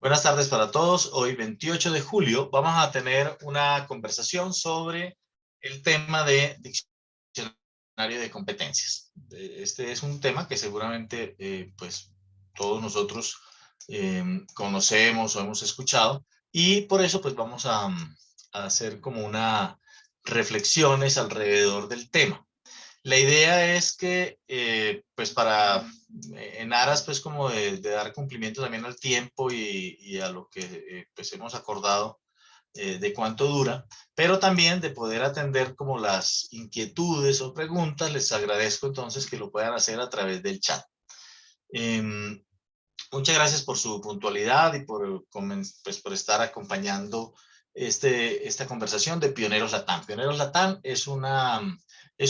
Buenas tardes para todos. Hoy, 28 de julio, vamos a tener una conversación sobre el tema de diccionario de competencias. Este es un tema que seguramente pues, todos nosotros conocemos o hemos escuchado, y por eso pues, vamos a hacer como unas reflexiones alrededor del tema. La idea es que, pues en aras pues como de dar cumplimiento también al tiempo y a lo que pues hemos acordado de cuánto dura, pero también de poder atender como las inquietudes o preguntas, les agradezco entonces que lo puedan hacer a través del chat. Muchas gracias por su puntualidad y pues, por estar acompañando esta conversación de Pioneros Latam. Pioneros Latam es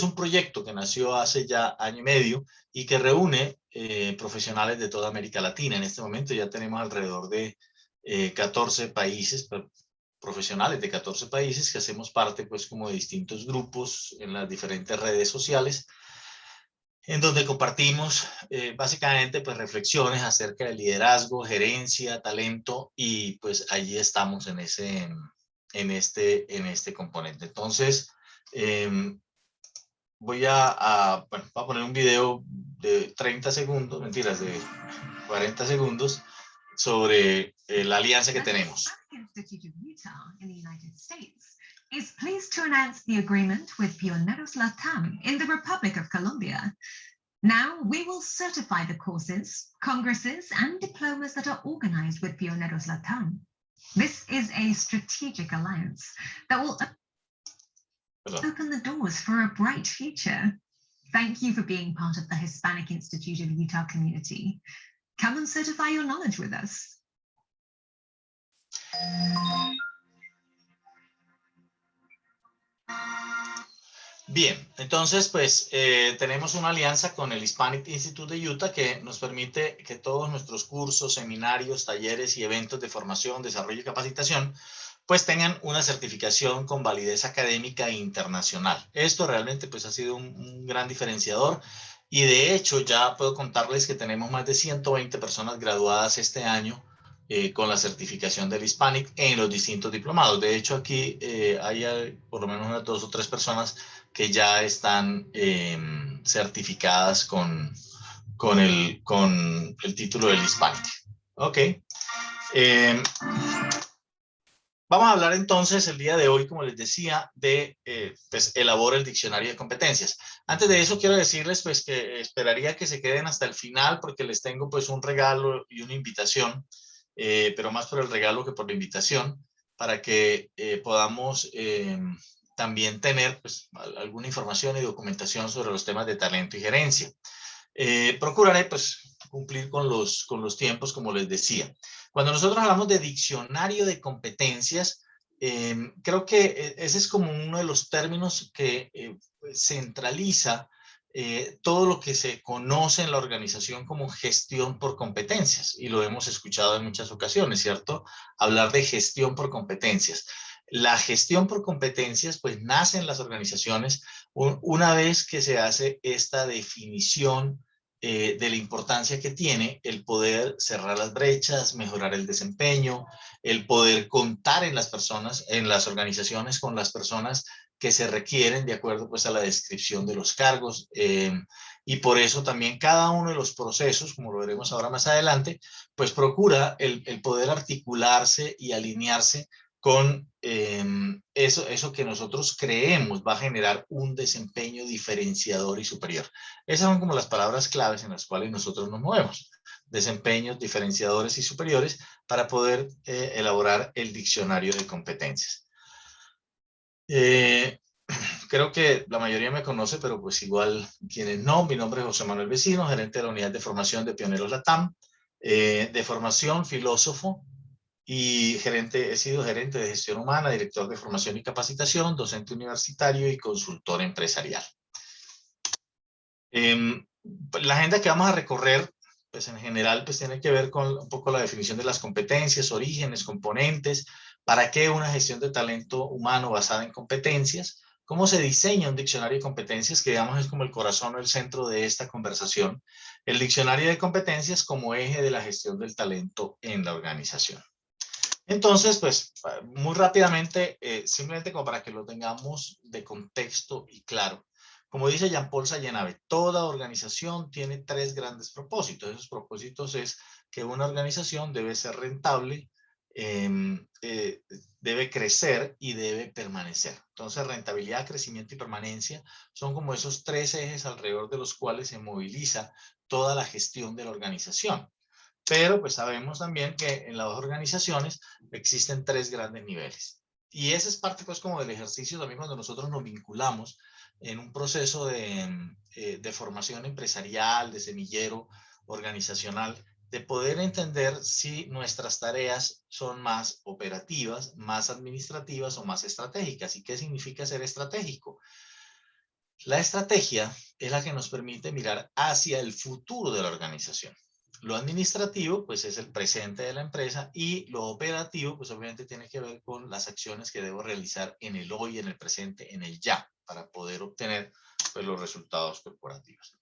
un proyecto que nació hace ya año y medio y que reúne profesionales de toda América Latina. En este momento ya tenemos alrededor de 14 países, profesionales de 14 países que hacemos parte pues como de distintos grupos en las diferentes redes sociales, en donde compartimos básicamente pues reflexiones acerca de liderazgo, gerencia, talento, y pues allí estamos en este componente. Entonces, voy a poner un video de 30 segundos, mentiras, de 40 segundos, sobre la alianza que tenemos. Is pleased to announce the agreement with Pioneros Latam in the Republic of Colombia. Now we will certify the courses, congresses, and diplomas that are organized with Pioneros Latam. This is a strategic alliance that will open the doors for a bright future. Thank you for being part of the Hispanic Institute of Utah community. Come and certify your knowledge with us. Bien, entonces pues tenemos una alianza con el Hispanic Institute de Utah que nos permite que todos nuestros cursos, seminarios, talleres y eventos de formación, desarrollo y capacitación pues tengan una certificación con validez académica e internacional. Esto realmente pues ha sido un gran diferenciador, y de hecho ya puedo contarles que tenemos más de 120 personas graduadas este año con la certificación del Hispanic en los distintos diplomados. De hecho, aquí hay por lo menos unas 2 o 3 personas que ya están certificadas con el título del Hispanic. Ok. Vamos a hablar entonces el día de hoy, como les decía, de pues, elabora el diccionario de competencias. Antes de eso quiero decirles pues que esperaría que se queden hasta el final porque les tengo pues un regalo y una invitación, pero más por el regalo que por la invitación, para que podamos también tener pues, alguna información y documentación sobre los temas de talento y gerencia. Procuraré pues cumplir con los tiempos, como les decía. Cuando nosotros hablamos de diccionario de competencias, creo que ese es como uno de los términos que centraliza todo lo que se conoce en la organización como gestión por competencias, y lo hemos escuchado en muchas ocasiones, ¿cierto? Hablar de gestión por competencias. La gestión por competencias pues nace en las organizaciones una vez que se hace esta definición de la importancia que tiene el poder cerrar las brechas, mejorar el desempeño, el poder contar en las personas, en las organizaciones, con las personas que se requieren de acuerdo pues a la descripción de los cargos, y por eso también cada uno de los procesos, como lo veremos ahora más adelante, pues procura el poder articularse y alinearse con eso que nosotros creemos va a generar un desempeño diferenciador y superior. Esas son como las palabras claves en las cuales nosotros nos movemos: desempeños diferenciadores y superiores, para poder elaborar el diccionario de competencias. Creo que la mayoría me conoce, pero pues igual quienes no, mi nombre es José Manuel Vecino, gerente de la unidad de formación de Pioneros Latam, de formación, filósofo, y he sido gerente de gestión humana, director de formación y capacitación, docente universitario y consultor empresarial. La agenda que vamos a recorrer, pues en general, pues tiene que ver con un poco la definición de las competencias, orígenes, componentes, para qué una gestión de talento humano basada en competencias, ¿Cómo se diseña un diccionario de competencias? Que digamos es como el corazón o el centro de esta conversación. El diccionario de competencias como eje de la gestión del talento en la organización. Entonces, pues, muy rápidamente, simplemente como para que lo tengamos de contexto y claro. Como dice Jean-Paul Sallenave, toda organización tiene 3 grandes propósitos. Esos propósitos es que una organización debe ser rentable, debe crecer y debe permanecer. Entonces, rentabilidad, crecimiento y permanencia son como esos 3 ejes alrededor de los cuales se moviliza toda la gestión de la organización. Pero pues sabemos también que en las organizaciones existen 3 grandes niveles. Y ese es parte pues como del ejercicio también cuando nosotros nos vinculamos en un proceso de formación empresarial, de semillero organizacional, de poder entender si nuestras tareas son más operativas, más administrativas o más estratégicas. ¿Y qué significa ser estratégico? La estrategia es la que nos permite mirar hacia el futuro de la organización. Lo administrativo, pues es el presente de la empresa, y lo operativo, pues obviamente tiene que ver con las acciones que debo realizar en el hoy, en el presente, en el ya, para poder obtener pues, los resultados corporativos.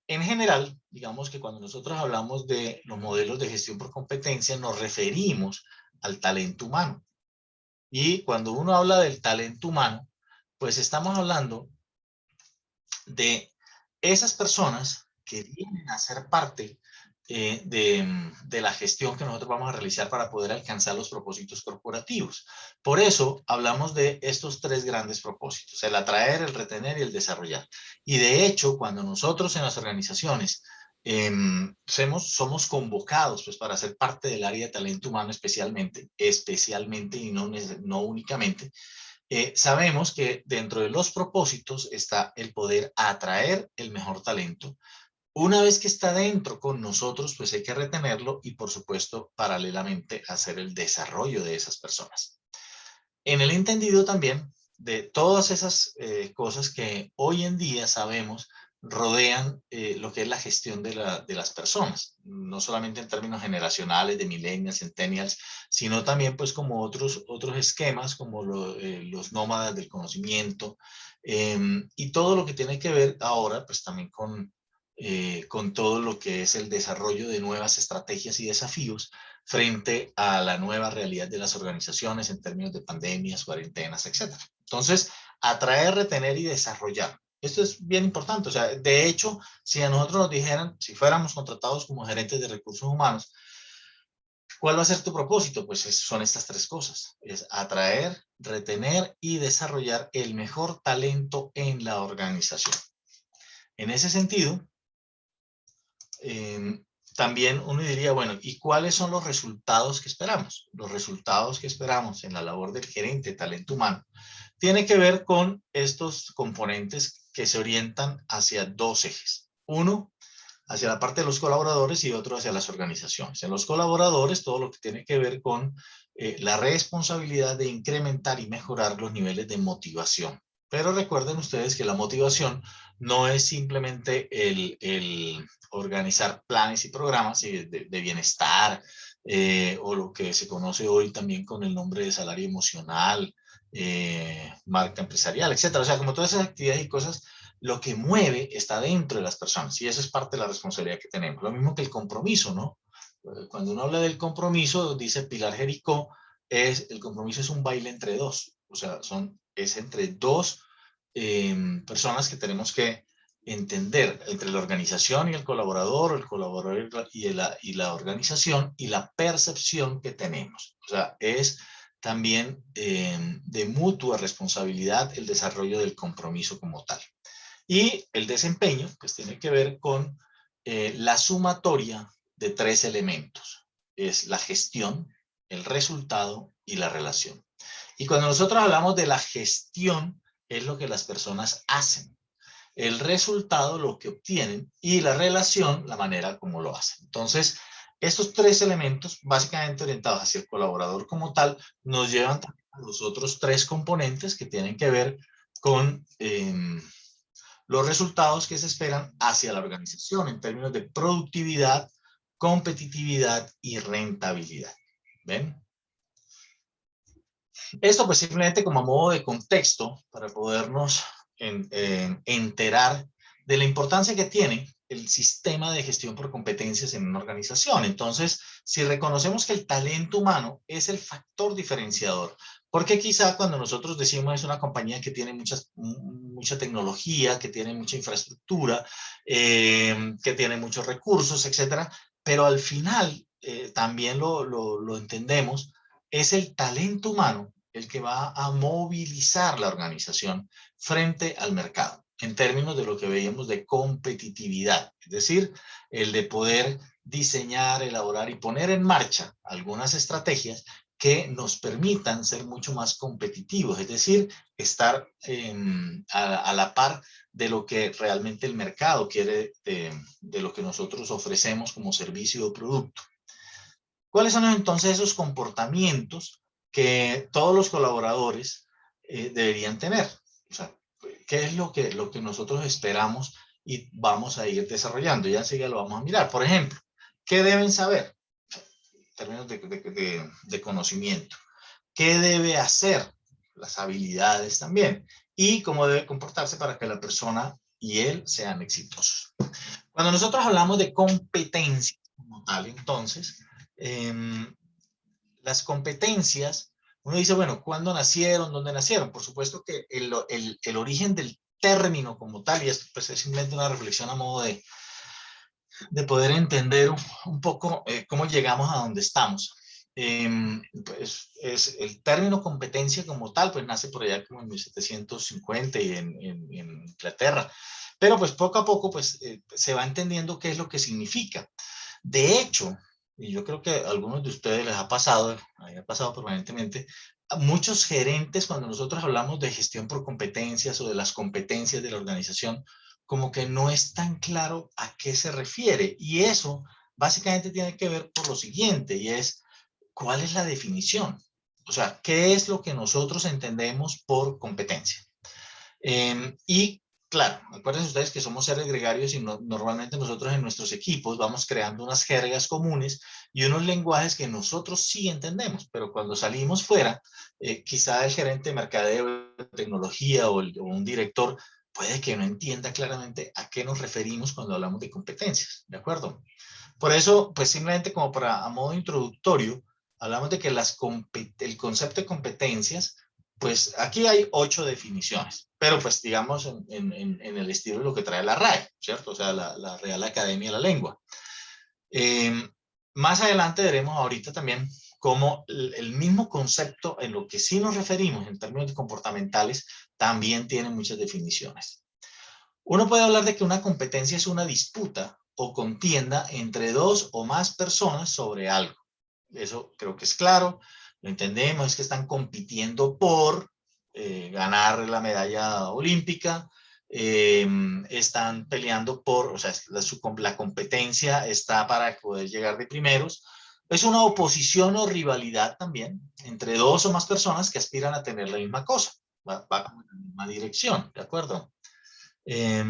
En general, digamos que cuando nosotros hablamos de los modelos de gestión por competencia, nos referimos al talento humano. Y cuando uno habla del talento humano, pues estamos hablando de esas personas que vienen a ser parte de la gestión que nosotros vamos a realizar para poder alcanzar los propósitos corporativos. Por eso hablamos de estos 3 grandes propósitos, el atraer, el retener y el desarrollar. Y de hecho, cuando nosotros en las organizaciones somos convocados pues, para ser parte del área de talento humano especialmente y no únicamente, sabemos que dentro de los propósitos está el poder atraer el mejor talento. Una vez que está dentro con nosotros, pues hay que retenerlo y, por supuesto, paralelamente hacer el desarrollo de esas personas. En el entendido también de todas esas cosas que hoy en día sabemos rodean lo que es la gestión de las personas, no solamente en términos generacionales, de millennials, centennials, sino también pues como otros esquemas como los nómadas del conocimiento y todo lo que tiene que ver ahora pues también con todo lo que es el desarrollo de nuevas estrategias y desafíos frente a la nueva realidad de las organizaciones en términos de pandemias, cuarentenas, etc. Entonces, atraer, retener y desarrollar. Esto es bien importante. O sea, de hecho, si a nosotros nos dijeran, si fuéramos contratados como gerentes de recursos humanos, ¿cuál va a ser tu propósito? Pues son estas 3 cosas. Es atraer, retener y desarrollar el mejor talento en la organización. En ese sentido, también uno diría, bueno, ¿y cuáles son los resultados que esperamos? Los resultados que esperamos en la labor del gerente de talento humano tiene que ver con estos componentes que se orientan hacia 2 ejes. Uno, hacia la parte de los colaboradores y otro hacia las organizaciones. En los colaboradores, todo lo que tiene que ver con la responsabilidad de incrementar y mejorar los niveles de motivación. Pero recuerden ustedes que la motivación no es simplemente el organizar planes y programas de bienestar o lo que se conoce hoy también con el nombre de salario emocional, marca empresarial, etcétera. O sea, como todas esas actividades y cosas, lo que mueve está dentro de las personas y eso es parte de la responsabilidad que tenemos. Lo mismo que el compromiso, ¿no? Cuando uno habla del compromiso, dice Pilar Jericó, el compromiso es un baile entre 2. O sea, es entre 2 personas que tenemos que entender, entre la organización y el colaborador y la organización y la percepción que tenemos. O sea, es también de mutua responsabilidad el desarrollo del compromiso como tal. Y el desempeño, pues tiene que ver con la sumatoria de 3 elementos. Es la gestión, el resultado y la relación. Y cuando nosotros hablamos de la gestión, es lo que las personas hacen. El resultado, lo que obtienen, y la relación, la manera como lo hacen. Entonces, estos 3 elementos, básicamente orientados hacia el colaborador como tal, nos llevan a los otros 3 componentes que tienen que ver con los resultados que se esperan hacia la organización en términos de productividad, competitividad y rentabilidad. ¿Ven? Esto pues simplemente como a modo de contexto para podernos enterar de la importancia que tiene el sistema de gestión por competencias en una organización. Entonces, si reconocemos que el talento humano es el factor diferenciador, porque quizá cuando nosotros decimos es una compañía que tiene mucha tecnología, que tiene mucha infraestructura, que tiene muchos recursos, etcétera, pero al final también lo entendemos, es el talento humano el que va a movilizar la organización frente al mercado, en términos de lo que veíamos de competitividad, es decir, el de poder diseñar, elaborar y poner en marcha algunas estrategias que nos permitan ser mucho más competitivos, es decir, estar a la par de lo que realmente el mercado quiere, de lo que nosotros ofrecemos como servicio o producto. ¿Cuáles son entonces esos comportamientos que todos los colaboradores deberían tener? O sea, ¿qué es lo que nosotros esperamos y vamos a ir desarrollando? Ya enseguida lo vamos a mirar. Por ejemplo, ¿qué deben saber? En términos de conocimiento. ¿Qué debe hacer? Las habilidades también. Y cómo debe comportarse para que la persona y él sean exitosos. Cuando nosotros hablamos de competencia como tal, entonces, eh, las competencias, uno dice, bueno, ¿cuándo nacieron? ¿Dónde nacieron? Por supuesto que el origen del término como tal, y esto pues, es simplemente una reflexión a modo de poder entender un poco cómo llegamos a donde estamos. Pues es el término competencia como tal, pues nace por allá como en 1750 y en Inglaterra. Pero pues poco a poco pues se va entendiendo qué es lo que significa. De hecho, y yo creo que a algunos de ustedes les ha pasado permanentemente, a muchos gerentes cuando nosotros hablamos de gestión por competencias o de las competencias de la organización, como que no es tan claro a qué se refiere. Y eso básicamente tiene que ver por lo siguiente, y es, ¿cuál es la definición? O sea, ¿qué es lo que nosotros entendemos por competencia? Y claro, acuérdense ustedes que somos seres gregarios y normalmente nosotros en nuestros equipos vamos creando unas jergas comunes y unos lenguajes que nosotros sí entendemos, pero cuando salimos fuera, quizá el gerente de mercadeo, de tecnología o un director puede que no entienda claramente a qué nos referimos cuando hablamos de competencias, ¿de acuerdo? Por eso, pues simplemente como para a modo introductorio, hablamos de que el concepto de competencias, pues aquí hay 8 definiciones, pero pues digamos en el estilo de lo que trae la RAE, ¿cierto? O sea, la Real Academia de la Lengua. Eh, Más adelante veremos ahorita también cómo el mismo concepto en lo que sí nos referimos en términos comportamentales también tiene muchas definiciones. Uno puede hablar de que una competencia es una disputa o contienda entre dos o más personas sobre algo. Eso creo que es claro, lo entendemos, es que están compitiendo por ganar la medalla olímpica, están peleando por, o sea, la competencia está para poder llegar de primeros. Es una oposición o rivalidad también entre dos o más personas que aspiran a tener la misma cosa, va en la misma dirección, ¿de acuerdo? Eh,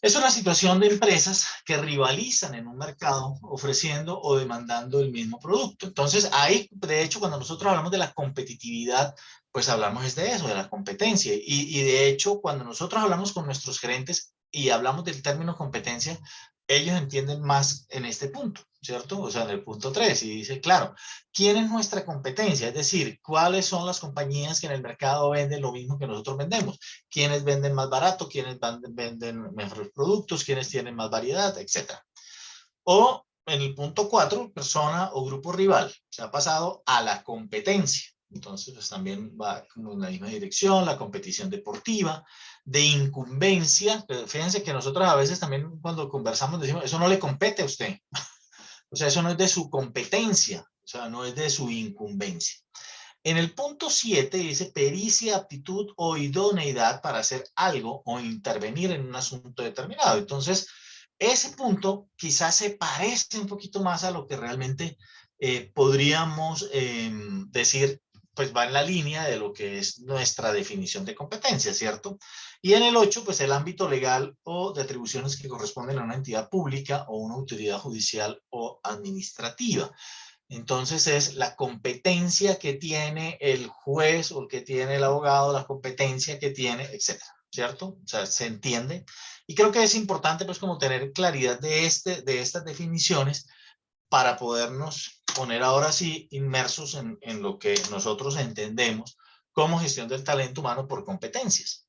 es una situación de empresas que rivalizan en un mercado ofreciendo o demandando el mismo producto. Entonces, ahí, de hecho, cuando nosotros hablamos de la competitividad, pues hablamos es de eso, de la competencia. Y de hecho, cuando nosotros hablamos con nuestros gerentes y hablamos del término competencia, ellos entienden más en este punto, ¿cierto? O sea, en el punto 3, y dice, claro, ¿quién es nuestra competencia? Es decir, ¿cuáles son las compañías que en el mercado venden lo mismo que nosotros vendemos? ¿Quiénes venden más barato? ¿Quiénes venden mejores productos? ¿Quiénes tienen más variedad? Etcétera. O en el punto 4, persona o grupo rival. Se ha pasado a la competencia. Entonces, pues también va como en la misma dirección, la competición deportiva, de incumbencia. Pero fíjense que nosotros a veces también cuando conversamos decimos, eso no le compete a usted. O sea, eso no es de su competencia, o sea, no es de su incumbencia. En el punto 7 dice pericia, aptitud o idoneidad para hacer algo o intervenir en un asunto determinado. Entonces, ese punto quizás se parece un poquito más a lo que realmente podríamos decir, pues va en la línea de lo que es nuestra definición de competencia, ¿cierto? Y en el 8, pues el ámbito legal o de atribuciones que corresponden a una entidad pública o una autoridad judicial o administrativa. Entonces es la competencia que tiene el juez o que tiene el abogado, la competencia que tiene, etcétera, ¿cierto? O sea, se entiende. Y creo que es importante pues como tener claridad de estas definiciones para podernos poner ahora sí inmersos en lo que nosotros entendemos como gestión del talento humano por competencias.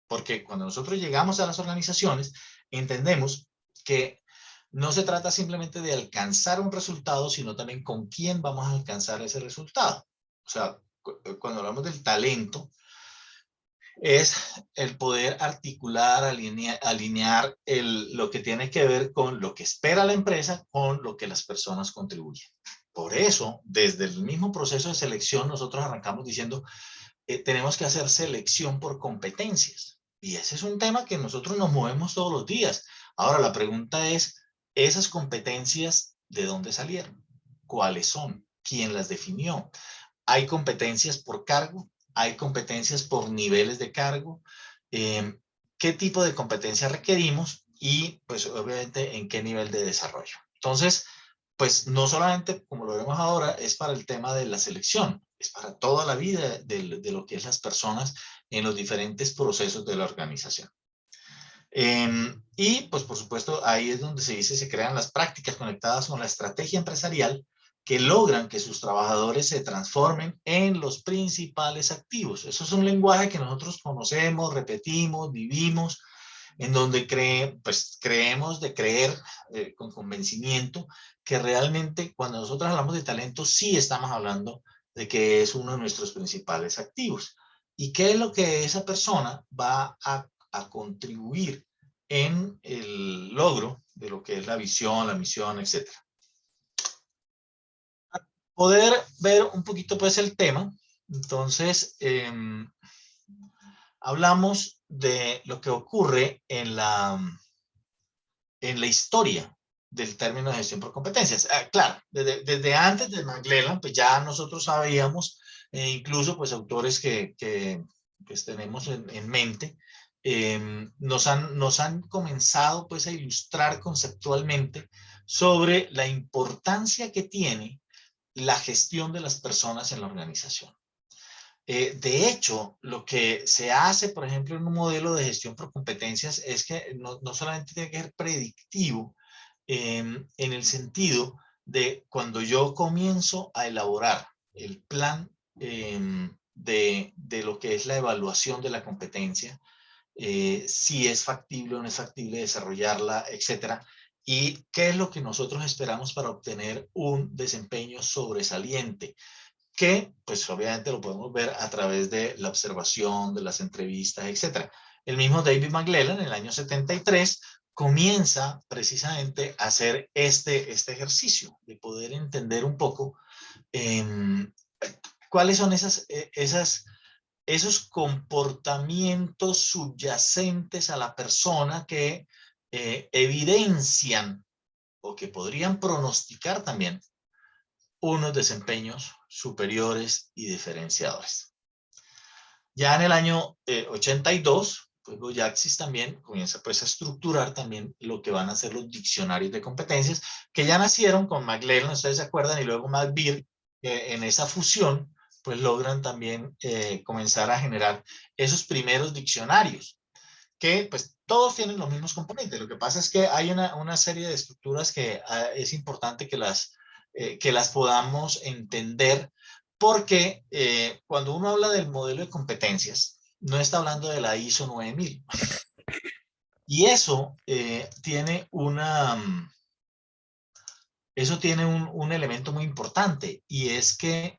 Porque cuando nosotros llegamos a las organizaciones, entendemos que no se trata simplemente de alcanzar un resultado, sino también con quién vamos a alcanzar ese resultado. O sea, cuando hablamos del talento, es el poder articular, alinear lo que tiene que ver con lo que espera la empresa con lo que las personas contribuyen. Por eso, desde el mismo proceso de selección, nosotros arrancamos diciendo, tenemos que hacer selección por competencias. Y ese es un tema que nosotros nos movemos todos los días. Ahora, la pregunta es, ¿esas competencias de dónde salieron? ¿Cuáles son? ¿Quién las definió? Hay competencias por cargo, hay competencias por niveles de cargo, qué tipo de competencia requerimos y pues obviamente en qué nivel de desarrollo. Entonces, pues no solamente, como lo vemos ahora, es para el tema de la selección, es para toda la vida de lo que es las personas en los diferentes procesos de la organización. Y pues por supuesto ahí es donde se dice se crean las prácticas conectadas con la estrategia empresarial que logran que sus trabajadores se transformen en los principales activos. Eso es un lenguaje que nosotros conocemos, repetimos, vivimos, en donde creemos de creer con convencimiento que realmente cuando nosotros hablamos de talento sí estamos hablando de que es uno de nuestros principales activos. ¿Y qué es lo que esa persona va a contribuir en el logro de lo que es la visión, la misión, etcétera? Poder ver un poquito pues el tema, entonces hablamos de lo que ocurre en la historia del término de gestión por competencias. Claro, desde antes de McClellan, pues ya nosotros sabíamos, incluso pues autores que pues tenemos en mente, nos han comenzado pues a ilustrar conceptualmente sobre la importancia que tiene la gestión de las personas en la organización. De hecho, lo que se hace, por ejemplo, en un modelo de gestión por competencias es que no solamente tiene que ser predictivo en el sentido de cuando yo comienzo a elaborar el plan de lo que es la evaluación de la competencia, si es factible o no es factible desarrollarla, etcétera, y qué es lo que nosotros esperamos para obtener un desempeño sobresaliente que pues obviamente lo podemos ver a través de la observación, de las entrevistas, etc. El mismo David McClellan en el año 73 comienza precisamente a hacer este ejercicio de poder entender un poco eh, cuáles son esos comportamientos subyacentes a la persona que evidencian o que podrían pronosticar también unos desempeños superiores y diferenciadores. Ya en el año 82, pues Boyaxis también comienza pues a estructurar también lo que van a ser los diccionarios de competencias, que ya nacieron con McClellan, ustedes se acuerdan, y luego McBeer, en esa fusión, pues logran también comenzar a generar esos primeros diccionarios, que pues todos tienen los mismos componentes. Lo que pasa es que hay una serie de estructuras que es importante que las podamos entender, porque cuando uno habla del modelo de competencias, no está hablando de la ISO 9000. Y eso tiene un elemento muy importante, y es que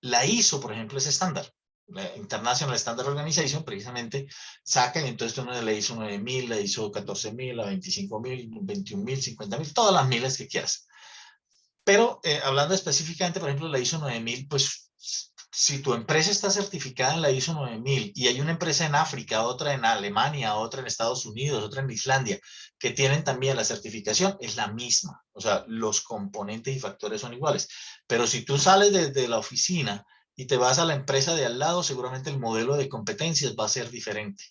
la ISO, por ejemplo, es estándar. La International Standard Organization precisamente saca, y entonces uno de la ISO 9000, la ISO 14000, la 25000, 21000, 50000, todas las miles que quieras. Pero hablando específicamente, por ejemplo, la ISO 9000, pues si tu empresa está certificada en la ISO 9000 y hay una empresa en África, otra en Alemania, otra en Estados Unidos, otra en Islandia, que tienen también la certificación, es la misma. O sea, los componentes y factores son iguales. Pero si tú sales desde la oficina y te vas a la empresa de al lado, seguramente el modelo de competencias va a ser diferente.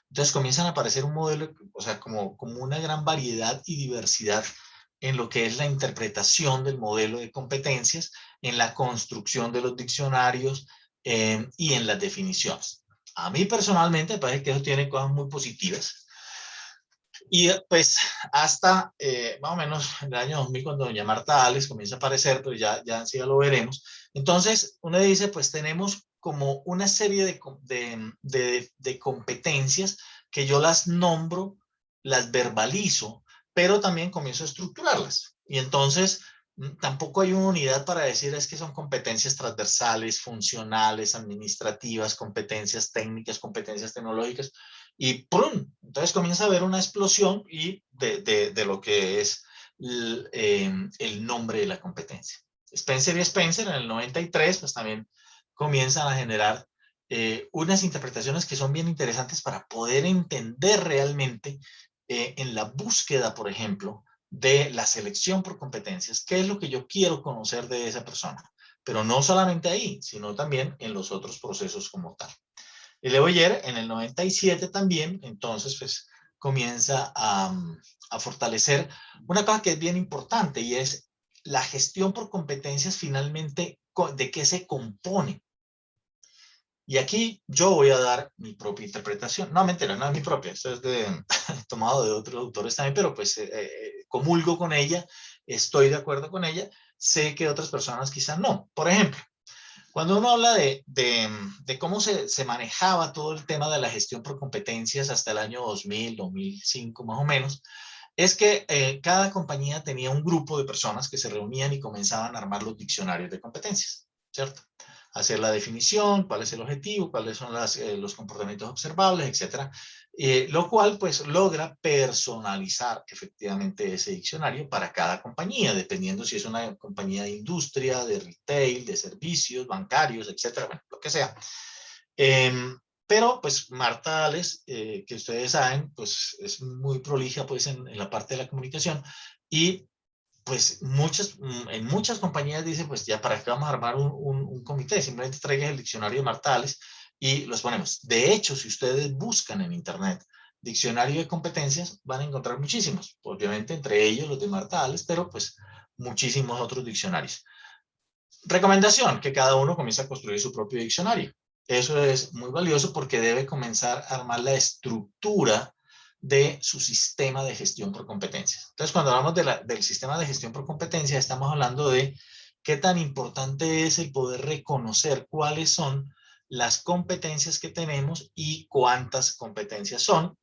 Entonces comienzan a aparecer un modelo, o sea, como una gran variedad y diversidad en lo que es la interpretación del modelo de competencias, en la construcción de los diccionarios y en las definiciones. A mí personalmente me parece que eso tiene cosas muy positivas. Y pues hasta más o menos en el año 2000, cuando doña Marta Ales comienza a aparecer, pero ya sí lo veremos. Entonces uno dice, pues tenemos como una serie de competencias que yo las nombro, las verbalizo, pero también comienzo a estructurarlas. Y entonces tampoco hay una unidad para decir es que son competencias transversales, funcionales, administrativas, competencias técnicas, competencias tecnológicas y ¡prum! Entonces comienza a haber una explosión y de lo que es el nombre de la competencia. Spencer y Spencer en el 93 pues también comienzan a generar unas interpretaciones que son bien interesantes para poder entender realmente en la búsqueda, por ejemplo, de la selección por competencias, qué es lo que yo quiero conocer de esa persona, pero no solamente ahí, sino también en los otros procesos como tal. Y Le Boyer en el 97 también, entonces, pues comienza a fortalecer una cosa que es bien importante y es la gestión por competencias finalmente, ¿de qué se compone? Y aquí yo voy a dar mi propia interpretación. No, mentira, no es mi propia, esto es tomado de otros autores también, pero pues comulgo con ella, estoy de acuerdo con ella, sé que otras personas quizás no. Por ejemplo, cuando uno habla de cómo se manejaba todo el tema de la gestión por competencias hasta el año 2000, 2005 más o menos, es que cada compañía tenía un grupo de personas que se reunían y comenzaban a armar los diccionarios de competencias, ¿cierto? Hacer la definición, cuál es el objetivo, cuáles son los comportamientos observables, etcétera. Lo cual pues logra personalizar efectivamente ese diccionario para cada compañía, dependiendo si es una compañía de industria, de retail, de servicios, bancarios, etcétera, bueno, lo que sea. Eh, pero pues Marta Ales, que ustedes saben, pues es muy prolija pues en la parte de la comunicación y pues en muchas compañías dicen, pues ya para qué vamos a armar un comité, simplemente traigan el diccionario de Marta Ales y los ponemos. De hecho, si ustedes buscan en internet diccionario de competencias, van a encontrar muchísimos, obviamente entre ellos los de Marta Ales, pero pues muchísimos otros diccionarios. Recomendación, que cada uno comience a construir su propio diccionario. Eso es muy valioso porque debe comenzar a armar la estructura de su sistema de gestión por competencias. Entonces, cuando hablamos del sistema de gestión por competencias, estamos hablando de qué tan importante es el poder reconocer cuáles son las competencias que tenemos y cuántas competencias son.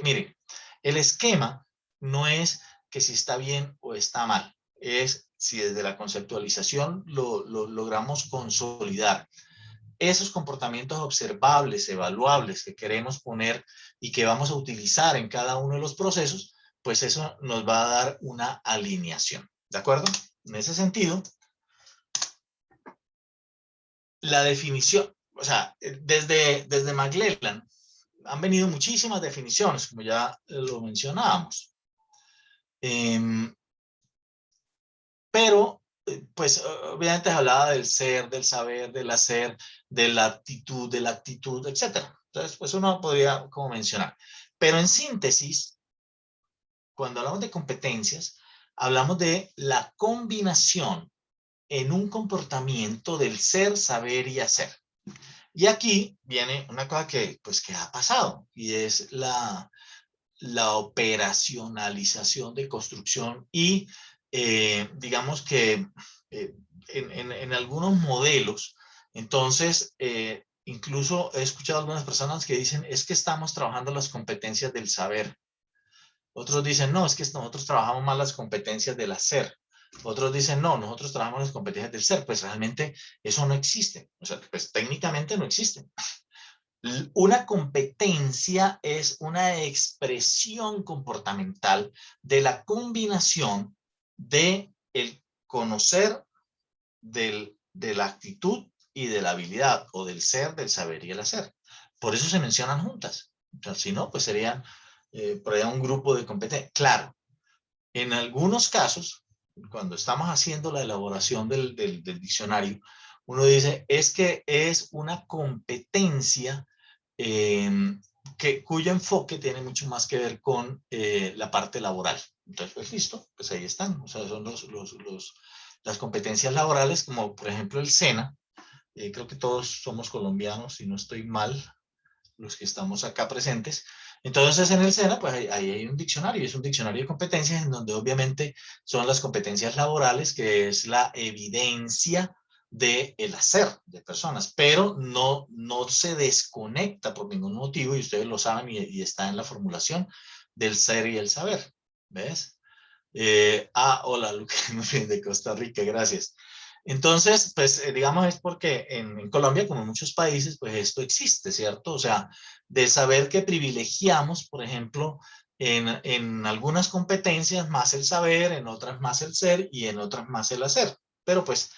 Miren, el esquema no es que si está bien o está mal, es si desde la conceptualización lo logramos consolidar. Esos comportamientos observables, evaluables que queremos poner y que vamos a utilizar en cada uno de los procesos, pues eso nos va a dar una alineación. ¿De acuerdo? En ese sentido, la definición, o sea, desde McClellan han venido muchísimas definiciones, como ya lo mencionábamos. Pero, pues, obviamente hablaba del ser, del saber, del hacer, de la actitud, etcétera. Entonces, pues uno podría como mencionar. Pero en síntesis, cuando hablamos de competencias, hablamos de la combinación en un comportamiento del ser, saber y hacer. Y aquí viene una cosa que ha pasado y es la operacionalización de construcción y digamos que en algunos modelos, entonces, incluso he escuchado algunas personas que dicen, es que estamos trabajando las competencias del saber. Otros dicen, no, es que nosotros trabajamos más las competencias del hacer. Otros dicen, no, nosotros trabajamos las competencias del ser. Pues realmente eso no existe. O sea, pues técnicamente no existe. Una competencia es una expresión comportamental de la combinación de el conocer, de la actitud y de la habilidad, o del ser, del saber y el hacer. Por eso se mencionan juntas. O sea, si no, pues serían por allá un grupo de competencias. Claro, en algunos casos, cuando estamos haciendo la elaboración del diccionario, uno dice, es que es una competencia cuyo enfoque tiene mucho más que ver con la parte laboral. Entonces, pues listo, pues ahí están. O sea, son las competencias laborales, como por ejemplo el SENA. Creo que todos somos colombianos, si no estoy mal, los que estamos acá presentes. Entonces, en el SENA, pues ahí hay un diccionario, es un diccionario de competencias en donde obviamente son las competencias laborales, que es la evidencia del hacer de personas, pero no se desconecta por ningún motivo, y ustedes lo saben, y está en la formulación del ser y el saber. ¿Ves? Hola, Luca, de Costa Rica, gracias. Entonces, pues digamos es porque en Colombia, como en muchos países, pues esto existe, ¿cierto? O sea, de saber que privilegiamos, por ejemplo, en algunas competencias más el saber, en otras más el ser y en otras más el hacer. Pero pues,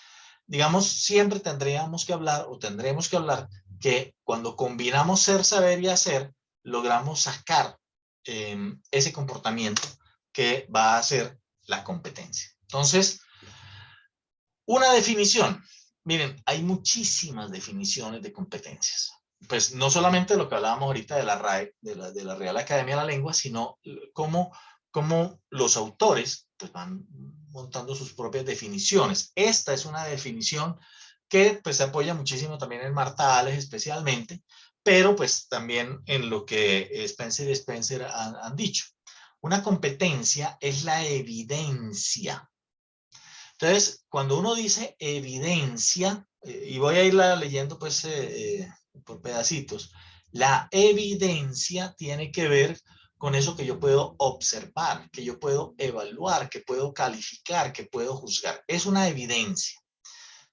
digamos, siempre tendríamos que hablar o tendremos que hablar que cuando combinamos ser, saber y hacer, logramos sacar ese comportamiento que va a ser la competencia. Entonces, una definición. Miren, hay muchísimas definiciones de competencias. Pues no solamente lo que hablábamos ahorita de la RAE, de la Real Academia de la Lengua, sino cómo los autores pues, van montando sus propias definiciones. Esta es una definición que pues, se apoya muchísimo también en Marta Ales especialmente, pero pues también en lo que Spencer y Spencer han dicho. Una competencia es la evidencia. Entonces, cuando uno dice evidencia, y voy a irla leyendo pues por pedacitos, la evidencia tiene que ver con eso que yo puedo observar, que yo puedo evaluar, que puedo calificar, que puedo juzgar. Es una evidencia.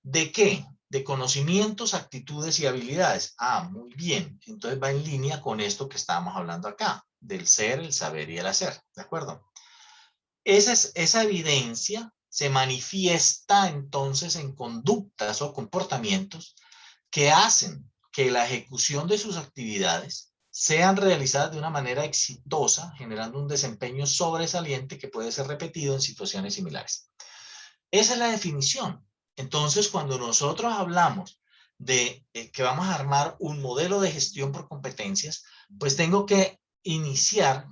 ¿De qué? De conocimientos, actitudes y habilidades. Muy bien. Entonces va en línea con esto que estábamos hablando acá, del ser, el saber y el hacer. ¿De acuerdo? Esa evidencia se manifiesta entonces en conductas o comportamientos que hacen que la ejecución de sus actividades sean realizadas de una manera exitosa, generando un desempeño sobresaliente que puede ser repetido en situaciones similares. Esa es la definición. Entonces, cuando nosotros hablamos de que vamos a armar un modelo de gestión por competencias, pues tengo que iniciar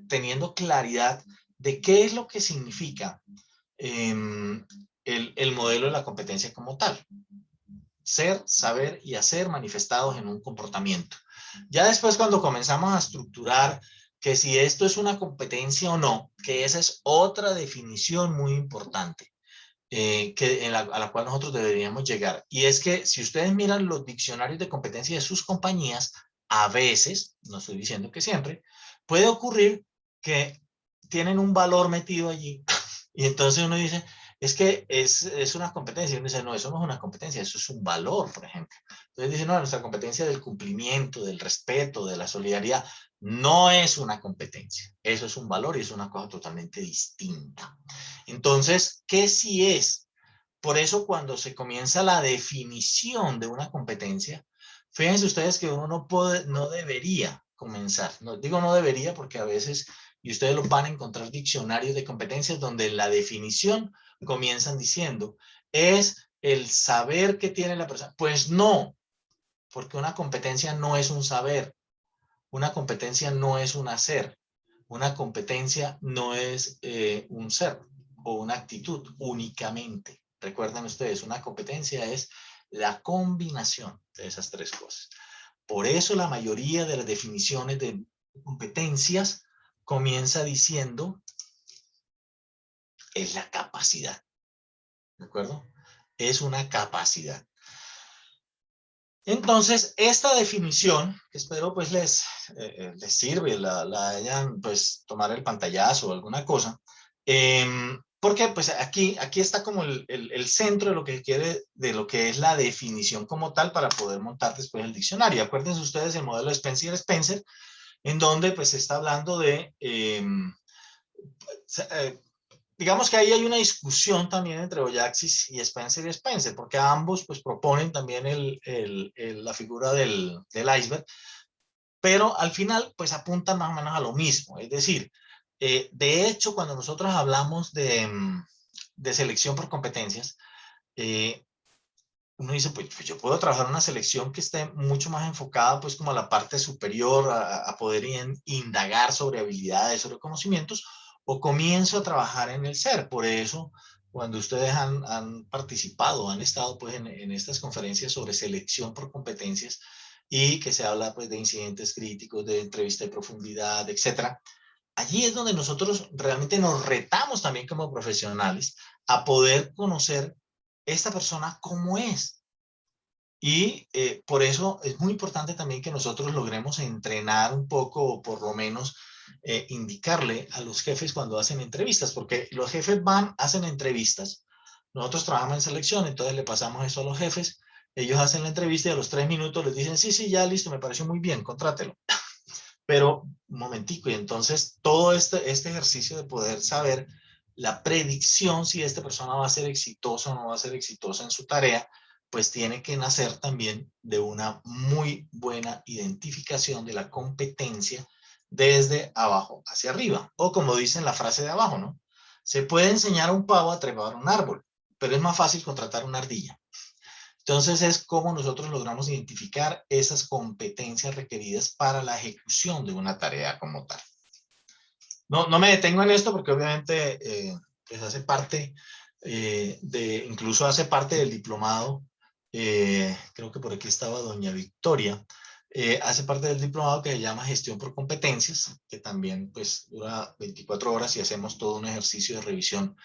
teniendo claridad de qué es lo que significa el modelo de la competencia como tal. Ser, saber y hacer manifestados en un comportamiento. Ya después, cuando comenzamos a estructurar que si esto es una competencia o no, que esa es otra definición muy importante a la cual nosotros deberíamos llegar. Y es que si ustedes miran los diccionarios de competencia de sus compañías, a veces, no estoy diciendo que siempre, puede ocurrir que tienen un valor metido allí y entonces uno dice, es que es una competencia. Y uno dice, no, eso no es una competencia, eso es un valor, por ejemplo. Entonces dice, no, nuestra competencia del cumplimiento, del respeto, de la solidaridad, no es una competencia. Eso es un valor y es una cosa totalmente distinta. Entonces, ¿qué sí es? Por eso cuando se comienza la definición de una competencia, fíjense ustedes que uno no debería comenzar. No, digo no debería porque a veces, y ustedes lo van a encontrar diccionarios de competencias donde la definición comienzan diciendo, es el saber que tiene la persona. Pues no, porque una competencia no es un saber, una competencia no es un hacer, una competencia no es un ser o una actitud únicamente. Recuerden ustedes, una competencia es la combinación de esas tres cosas. Por eso la mayoría de las definiciones de competencias comienza diciendo es la capacidad. ¿De acuerdo? Es una capacidad. Entonces, esta definición, que espero pues les sirve, la hayan pues tomar el pantallazo o alguna cosa, porque pues aquí está como el centro de lo que quiere, de lo que es la definición como tal para poder montar después el diccionario. Acuérdense ustedes el modelo de Spencer, en donde pues se está hablando de digamos que ahí hay una discusión también entre Boyaxis y Spencer, porque ambos pues proponen también la figura del iceberg, pero al final pues apuntan más o menos a lo mismo. Es decir, de hecho, cuando nosotros hablamos de selección por competencias, uno dice, pues yo puedo trabajar en una selección que esté mucho más enfocada pues como a la parte superior, a poder indagar sobre habilidades, sobre conocimientos, o comienzo a trabajar en el ser. Por eso, cuando ustedes han participado, han estado pues en estas conferencias sobre selección por competencias y que se habla pues de incidentes críticos, de entrevista de profundidad, etcétera. Allí es donde nosotros realmente nos retamos también como profesionales a poder conocer esta persona cómo es. Y por eso es muy importante también que nosotros logremos entrenar un poco o por lo menos indicarle a los jefes cuando hacen entrevistas, porque los jefes van, hacen entrevistas, nosotros trabajamos en selección, entonces le pasamos eso a los jefes, ellos hacen la entrevista y a los 3 minutos les dicen, sí, sí, ya listo, me pareció muy bien, contrátelo. Pero un momentico, y entonces todo este ejercicio de poder saber la predicción si esta persona va a ser exitosa o no va a ser exitosa en su tarea, pues tiene que nacer también de una muy buena identificación de la competencia desde abajo hacia arriba. O como dicen la frase de abajo, ¿no? Se puede enseñar a un pavo a trepar un árbol, pero es más fácil contratar una ardilla. Entonces es cómo nosotros logramos identificar esas competencias requeridas para la ejecución de una tarea como tal. No me detengo en esto porque obviamente pues hace parte incluso hace parte del diplomado, creo que por aquí estaba doña Victoria, hace parte del diplomado que se llama Gestión por Competencias, que también pues dura 24 horas y hacemos todo un ejercicio de revisión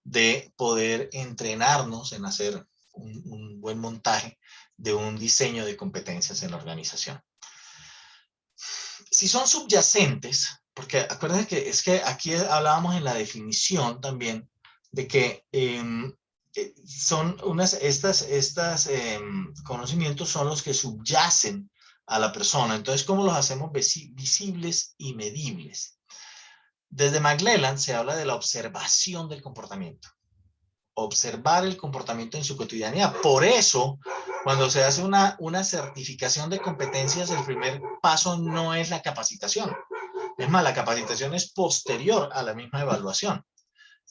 de poder entrenarnos en hacer un buen montaje de un diseño de competencias en la organización. Si son subyacentes, porque acuérdense que es que aquí hablábamos en la definición también de que son estas conocimientos son los que subyacen a la persona. Entonces, ¿cómo los hacemos visibles y medibles? Desde McClelland se habla de la observación del comportamiento. Observar el comportamiento en su cotidianidad. Por eso, cuando se hace una certificación de competencias, el primer paso no es la capacitación. Es más, la capacitación es posterior a la misma evaluación.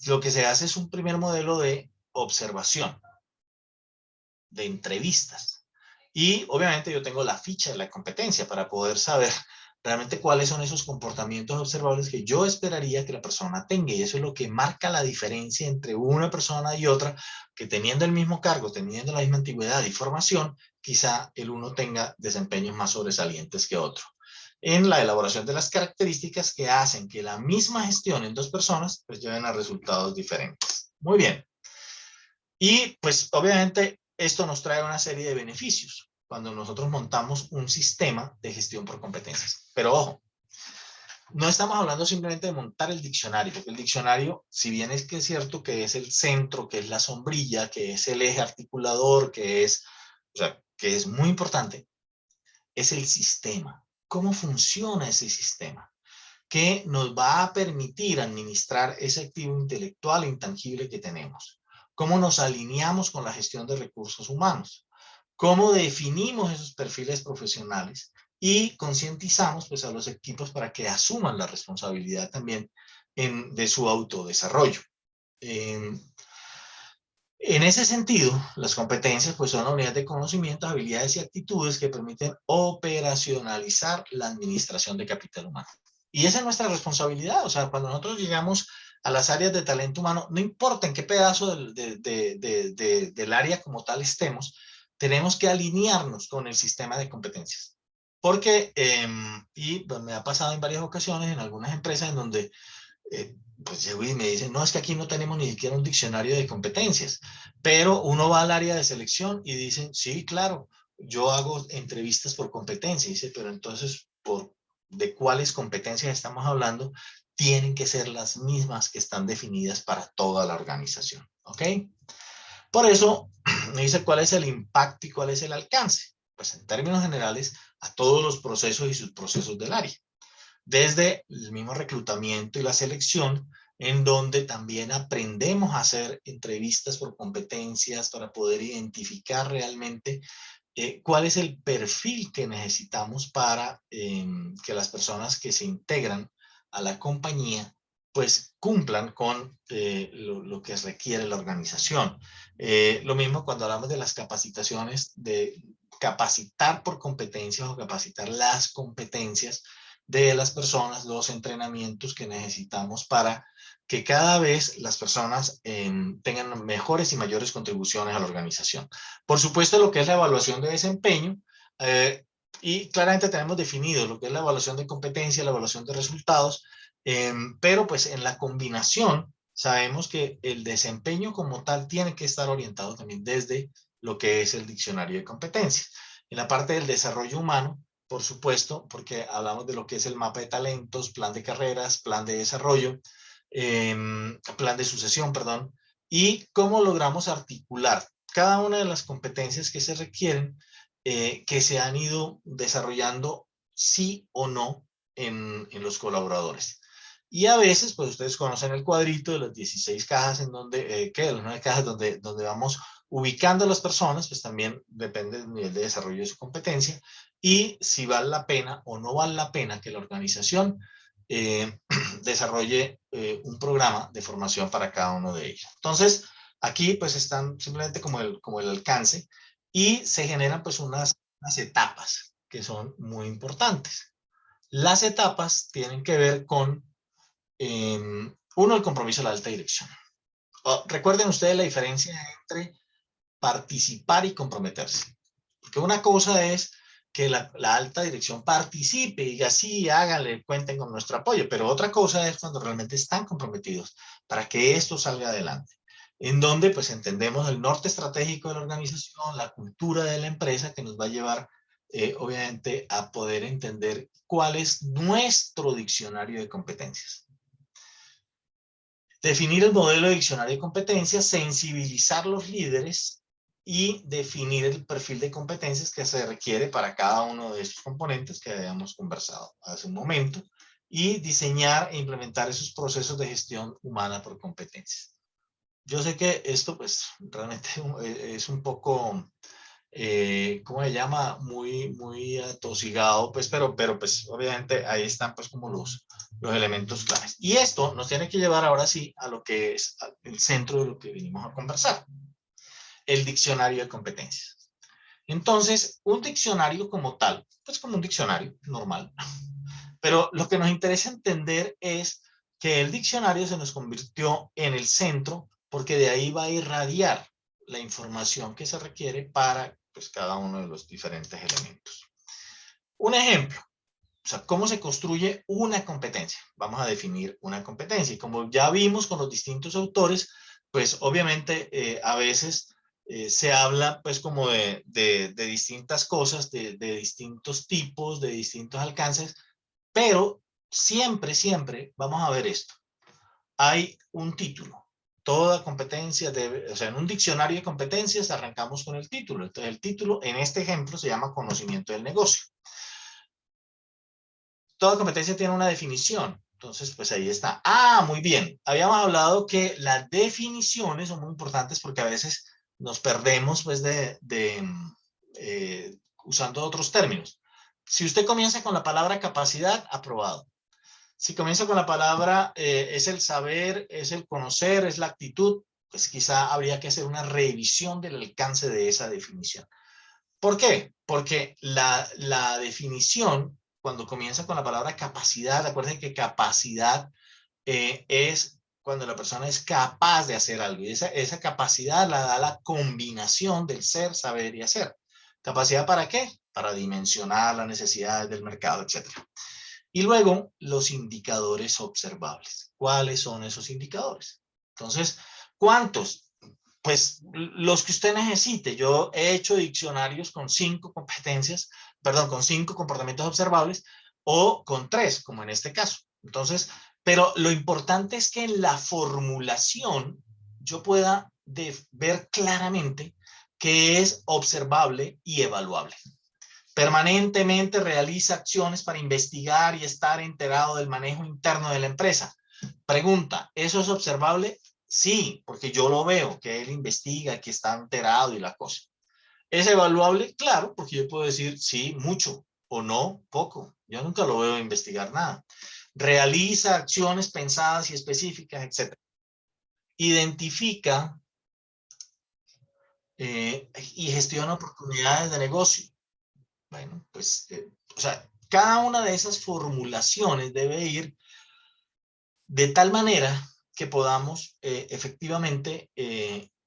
Lo que se hace es un primer modelo de observación, de entrevistas. Y obviamente yo tengo la ficha de la competencia para poder saber realmente cuáles son esos comportamientos observables que yo esperaría que la persona tenga. Y eso es lo que marca la diferencia entre una persona y otra, que teniendo el mismo cargo, teniendo la misma antigüedad y formación, quizá el uno tenga desempeños más sobresalientes que otro. En la elaboración de las características que hacen que la misma gestión en dos personas pues lleven a resultados diferentes. Muy bien. Y pues obviamente esto nos trae una serie de beneficios cuando nosotros montamos un sistema de gestión por competencias. Pero ojo, no estamos hablando simplemente de montar el diccionario, porque el diccionario, si bien es que es cierto que es el centro, que es la sombrilla, que es el eje articulador, o sea, que es muy importante, es el sistema. ¿Cómo funciona ese sistema? Que nos va a permitir administrar ese activo intelectual e intangible que tenemos. ¿Cómo nos alineamos con la gestión de recursos humanos? ¿Cómo definimos esos perfiles profesionales? Y concientizamos pues, a los equipos para que asuman la responsabilidad también de su autodesarrollo. En ese sentido, las competencias pues, son la unidad de conocimientos, habilidades y actitudes que permiten operacionalizar la administración de capital humano. Y esa es nuestra responsabilidad. O sea, cuando nosotros llegamos a las áreas de talento humano, no importa en qué pedazo del área como tal estemos, tenemos que alinearnos con el sistema de competencias. Porque, y pues, me ha pasado en varias ocasiones en algunas empresas en donde pues llego y me dicen, no, es que aquí no tenemos ni siquiera un diccionario de competencias, pero uno va al área de selección y dicen, sí, claro, yo hago entrevistas por competencia, dice, pero entonces, ¿de cuáles competencias estamos hablando? Tienen que ser las mismas que están definidas para toda la organización, ¿ok? Por eso, me dice cuál es el impacto y cuál es el alcance. Pues en términos generales, a todos los procesos y subprocesos del área, desde el mismo reclutamiento y la selección, en donde también aprendemos a hacer entrevistas por competencias para poder identificar realmente cuál es el perfil que necesitamos para que las personas que se integran a la compañía pues cumplan con lo que requiere la organización. Lo mismo cuando hablamos de las capacitaciones, de capacitar por competencias o capacitar las competencias de las personas, los entrenamientos que necesitamos para que cada vez las personas tengan mejores y mayores contribuciones a la organización. Por supuesto, lo que es la evaluación de desempeño, y claramente tenemos definido lo que es la evaluación de competencia, la evaluación de resultados, pero pues en la combinación sabemos que el desempeño como tal tiene que estar orientado también desde lo que es el diccionario de competencias. En la parte del desarrollo humano, por supuesto, porque hablamos de lo que es el mapa de talentos, plan de carreras, plan de desarrollo, plan de sucesión, perdón, y cómo logramos articular cada una de las competencias que se requieren, que se han ido desarrollando sí o no en los colaboradores. Y a veces, pues ustedes conocen el cuadrito de las 16 cajas en donde, de las 9 cajas donde vamos ubicando a las personas, pues también depende del nivel de desarrollo de su competencia y si vale la pena o no vale la pena que la organización desarrolle un programa de formación para cada uno de ellos. Entonces, aquí pues están simplemente como el alcance y se generan pues unas etapas que son muy importantes. Las etapas tienen que ver con, uno, el compromiso de la alta dirección. Recuerden ustedes la diferencia entre participar y comprometerse. Porque una cosa es que la alta dirección participe y diga, sí, háganle, cuenten con nuestro apoyo, pero otra cosa es cuando realmente están comprometidos para que esto salga adelante, en donde pues entendemos el norte estratégico de la organización, la cultura de la empresa que nos va a llevar obviamente a poder entender cuál es nuestro diccionario de competencias. Definir el modelo de diccionario de competencias, sensibilizar los líderes y definir el perfil de competencias que se requiere para cada uno de estos componentes que habíamos conversado hace un momento y diseñar e implementar esos procesos de gestión humana por competencias. Yo sé que esto pues realmente es un poco ¿cómo se llama? Muy atosigado, pues, pero pues obviamente ahí están pues como los elementos claves. Y esto nos tiene que llevar ahora sí a lo que es el centro de lo que vinimos a conversar, el diccionario de competencias. Entonces, un diccionario como tal, pues como un diccionario normal, pero lo que nos interesa entender es que el diccionario se nos convirtió en el centro porque de ahí va a irradiar la información que se requiere para pues, cada uno de los diferentes elementos. Un ejemplo, o sea, ¿cómo se construye una competencia? Vamos a definir una competencia. Y como ya vimos con los distintos autores, pues obviamente a veces se habla pues como de distintas cosas, de distintos tipos, de distintos alcances, pero siempre vamos a ver esto. Hay un título. Toda competencia debe, o sea, en un diccionario de competencias arrancamos con el título. Entonces, el título en este ejemplo se llama conocimiento del negocio. Toda competencia tiene una definición. Entonces, pues ahí está. Ah, muy bien. Habíamos hablado que las definiciones son muy importantes porque a veces nos perdemos, pues, usando otros términos. Si usted comienza con la palabra capacidad, aprobado. Si comienza con la palabra es el saber, es el conocer, es la actitud, pues quizá habría que hacer una revisión del alcance de esa definición. ¿Por qué? Porque la definición, cuando comienza con la palabra capacidad, acuérdense que capacidad es cuando la persona es capaz de hacer algo. Y esa capacidad la da la combinación del ser, saber y hacer. ¿Capacidad para qué? Para dimensionar las necesidades del mercado, etc. Y luego, los indicadores observables. ¿Cuáles son esos indicadores? Entonces, ¿cuántos? Pues los que usted necesite. Yo he hecho diccionarios con 5 competencias, perdón, con 5 comportamientos observables o con 3, como en este caso. Entonces, pero lo importante es que en la formulación yo pueda ver claramente qué es observable y evaluable. Permanentemente realiza acciones para investigar y estar enterado del manejo interno de la empresa. Pregunta, ¿eso es observable? Sí, porque yo lo veo, que él investiga, que está enterado y la cosa. ¿Es evaluable? Claro, porque yo puedo decir sí, mucho, o no, poco. Yo nunca lo veo investigar nada. realiza acciones pensadas y específicas, etc. Identifica y gestiona oportunidades de negocio. Bueno, pues, o sea, cada una de esas formulaciones debe ir de tal manera que podamos efectivamente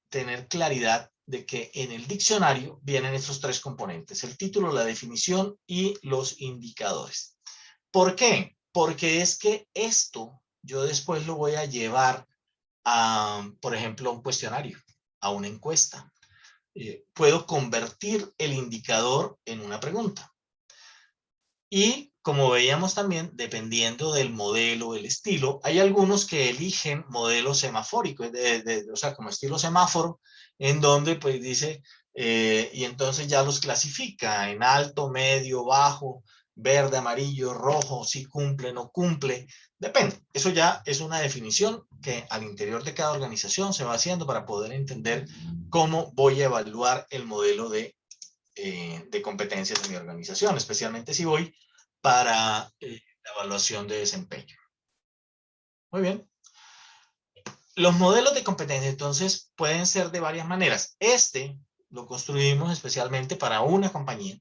tener claridad de que en el diccionario vienen estos tres componentes: el título, la definición y los indicadores. ¿Por qué? Porque es que esto yo después lo voy a llevar a, por ejemplo, a un cuestionario, a una encuesta. Puedo convertir el indicador en una pregunta. Y como veíamos también, dependiendo del modelo, el estilo, hay algunos que eligen modelo semafórico, o sea, como estilo semáforo, en donde pues dice, y entonces ya los clasifica en alto, medio, bajo, verde, amarillo, rojo, si cumple, no cumple, depende. Eso ya es una definición que al interior de cada organización se va haciendo para poder entender cómo voy a evaluar el modelo de competencias de mi organización, especialmente si voy para la evaluación de desempeño. Muy bien. Los modelos de competencia, entonces, pueden ser de varias maneras. Este lo construimos especialmente para una compañía,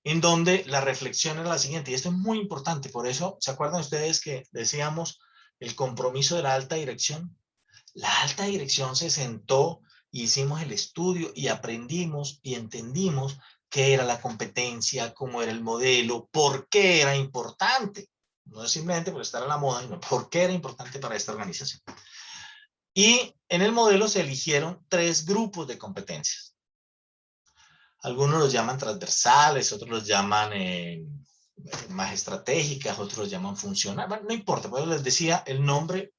en donde la reflexión es la siguiente, y esto es muy importante, por eso, ¿se acuerdan ustedes que decíamos el compromiso de la alta dirección? La alta dirección se sentó, hicimos el estudio y aprendimos y entendimos qué era la competencia, cómo era el modelo, por qué era importante. No es simplemente por estar a la moda, sino por qué era importante para esta organización. Y en el modelo se eligieron 3 grupos de competencias. Algunos los llaman transversales, otros los llaman más estratégicas, otros los llaman funcionales. Bueno, no importa, pues les decía, el nombre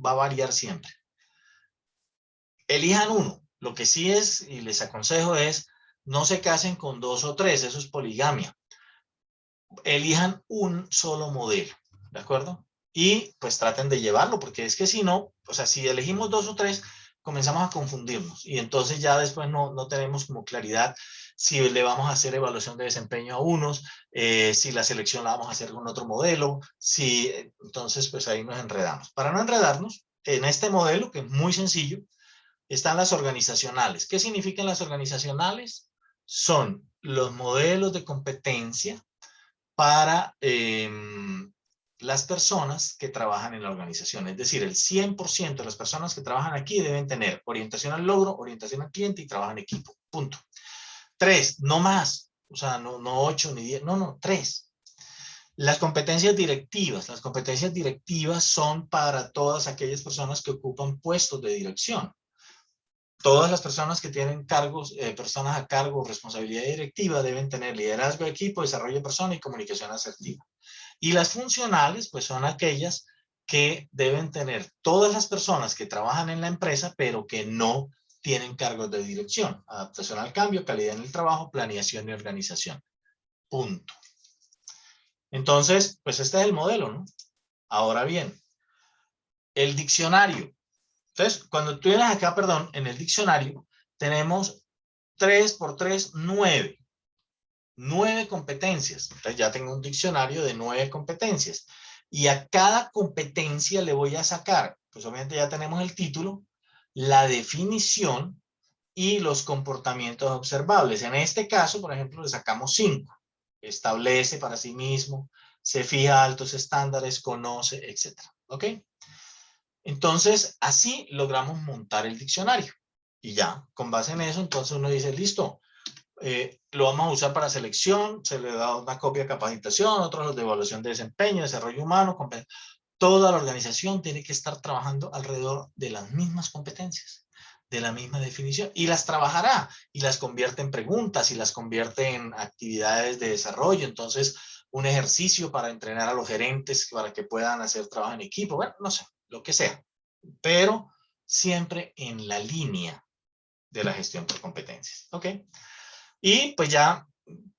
va a variar siempre. Elijan uno. Lo que sí es, y les aconsejo es, no se casen con 2 o 3, eso es poligamia. Elijan un solo modelo, ¿de acuerdo? Y pues traten de llevarlo, porque es que si no, o sea, si elegimos 2 o 3, comenzamos a confundirnos y entonces ya después no tenemos como claridad si le vamos a hacer evaluación de desempeño a unos, si la selección la vamos a hacer con otro modelo, si entonces pues ahí nos enredamos. Para no enredarnos, en este modelo, que es muy sencillo, están las organizacionales. ¿Qué significan las organizacionales? Son los modelos de competencia para las personas que trabajan en la organización. Es decir, el 100% de las personas que trabajan aquí deben tener orientación al logro, orientación al cliente y trabajo en equipo. Punto. 3, no más. O sea, no 8 ni 10, no, 3. Las competencias directivas. Las competencias directivas son para todas aquellas personas que ocupan puestos de dirección. Todas las personas que tienen cargos, personas a cargo, responsabilidad directiva, deben tener liderazgo de equipo, desarrollo de persona y comunicación asertiva. Y las funcionales, pues son aquellas que deben tener todas las personas que trabajan en la empresa, pero que no tienen cargos de dirección. Adaptación al cambio, calidad en el trabajo, planeación y organización. Punto. Entonces, pues este es el modelo, ¿no? Ahora bien, el diccionario. Entonces, cuando tú vienes acá, perdón, en el diccionario, tenemos 3 por 3, 9. 9 competencias. Entonces ya tengo un diccionario de 9 competencias. Y a cada competencia le voy a sacar, pues obviamente ya tenemos el título, la definición y los comportamientos observables. En este caso, por ejemplo, le sacamos 5. Establece para sí mismo, se fija altos estándares, conoce, etc. ¿Ok? Entonces, así logramos montar el diccionario. Y ya, con base en eso, entonces uno dice, listo, lo vamos a usar para selección, se le da una copia de capacitación, otros los de evaluación de desempeño, desarrollo humano. Toda la organización tiene que estar trabajando alrededor de las mismas competencias, de la misma definición, y las trabajará, y las convierte en preguntas, y las convierte en actividades de desarrollo. Entonces, un ejercicio para entrenar a los gerentes, para que puedan hacer trabajo en equipo, bueno, no sé, lo que sea, pero siempre en la línea de la gestión por competencias, ¿ok? Y pues ya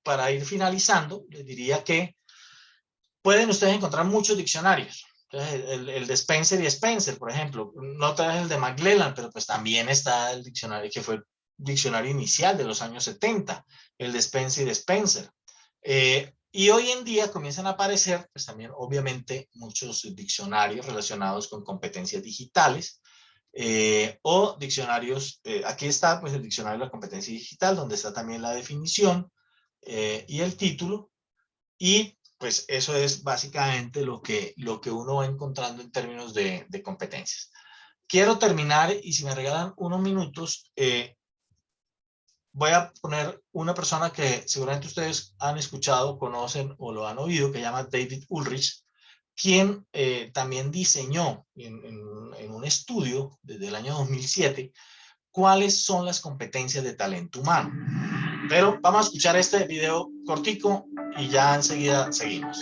para ir finalizando, les diría que pueden ustedes encontrar muchos diccionarios. Entonces, el de Spencer y Spencer, por ejemplo, no trae el de McClellan, pero pues también está el diccionario que fue el diccionario inicial de los años 70, el de Spencer y Spencer. Y hoy en día comienzan a aparecer, pues también obviamente, muchos diccionarios relacionados con competencias digitales, o diccionarios, aquí está pues el diccionario de la competencia digital, donde está también la definición y el título, y pues eso es básicamente lo que uno va encontrando en términos de competencias. Quiero terminar, y si me regalan unos minutos, voy a poner una persona que seguramente ustedes han escuchado, conocen o lo han oído, que se llama David Ulrich, quien también diseñó en un estudio desde el año 2007 cuáles son las competencias de talento humano. Pero vamos a escuchar este video cortico y ya enseguida seguimos.